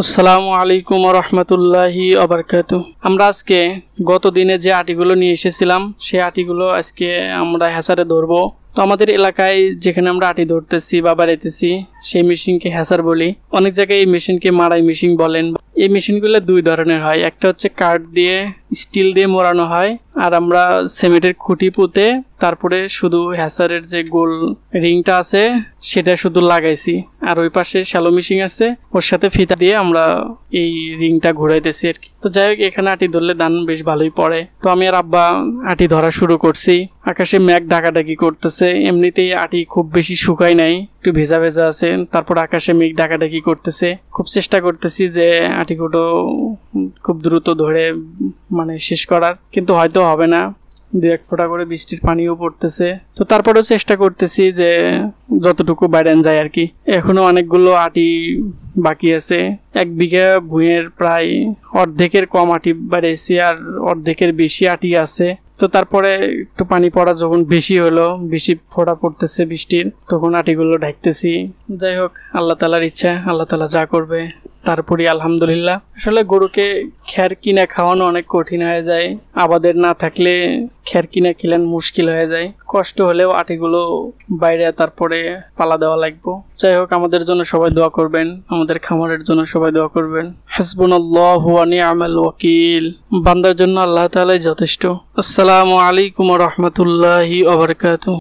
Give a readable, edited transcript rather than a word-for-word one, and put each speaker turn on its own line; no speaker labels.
আসসালামু আলাইকুম ওয়া রাহমাতুল্লাহি ওয়া বারাকাতুহু। আমরা আজকে গত দিনে যে আটিগুলো নিয়ে এসেছিলাম সেই আটিগুলো আজকে আমরা হ্যাসারে ধরবো। তো আমাদের এলাকায় যেখানে আমরা আটি ধরতেছি বা বাড়াইতেছি সেই মেশিনকে হ্যাসার বলি। অনেক জায়গায় এই মেশিনকে মাড়াই মেশিন বলেন। এই মেশিনগুলো দুই ধরনের হয়, একটা হচ্ছে কাঠ দিয়ে স্টিল দিয়ে মোড়ানো হয়, আর আমরা সিমেন্টের খুঁটি পুঁতে তারপরে শুধু হ্যাসারের যে গোল রিংটা আছে সেটা শুধু লাগাইছি, আর ওই পাশে শ্যালো মেশিন আছে ওর সাথে ফিতা দিয়ে আমরা এই রিংটা ঘুরাইতেছি আর কি। তো যাই হোক, এখানে আটি ধরলে ধান বেশ ভালোই পড়ে। তো আমি আর আব্বা আটি ধরা শুরু করছি। আকাশে মেঘ ডাকাডাকি করতেছে, এমনিতেই আটি খুব বেশি শুকায় নাই, একটু ভেজা ভেজা আছে। তারপর আকাশে মেঘ ডাকাডাকি করতেছে। খুব চেষ্টা করতেছি যে আটিগুলো খুব দ্রুত ধরে শেষ করার, কিন্তু হয়তো হবে না। দু এক ফোঁটা করে বৃষ্টির পানিও পড়তেছে। তো তারপরেও চেষ্টা করতেছি যে যতটুকু বাইরেন যায় আর কি। এখনো অনেকগুলো আটি বাকি আছে। 1 বিঘা ভুঁইয়ের প্রায় অর্ধেকের কম আটি বাড়িয়েছি, আর অর্ধেকের বেশি আটি আছে। তো তারপরে একটু পানি পড়া যখন বেশি হলো, বেশি ফোঁটা পড়তেছে বৃষ্টির, তখন আটিগুলো ঢাকতেছি। যাই হোক, আল্লাহ তাআলার ইচ্ছা, আল্লাহ তাআলা যা করবে তারপরই আলহামদুলিল্লাহ। আসলে গরুকে খ্যার কিনা খাওয়ানো অনেক কঠিন হয়ে যায়। আবাদের না থাকলে খ্যার কিনা খেলেন মুশকিল হয়ে যায়। কষ্ট হলেও আটিগুলো বাইরে তারপরে পালা দেওয়া লাগবে। যাই হোক, আমাদের জন্য সবাই দোয়া করবেন, আমাদের খামারের জন্য সবাই দোয়া করবেন। হাসবুনাল্লাহু ওয়া নি'মাল ওয়াকিল। বান্দার জন্য আল্লাহ তাআলাই যথেষ্ট। আসসালামু আলাইকুম ওয়া রাহমাতুল্লাহি ওয়া বারাকাতুহু।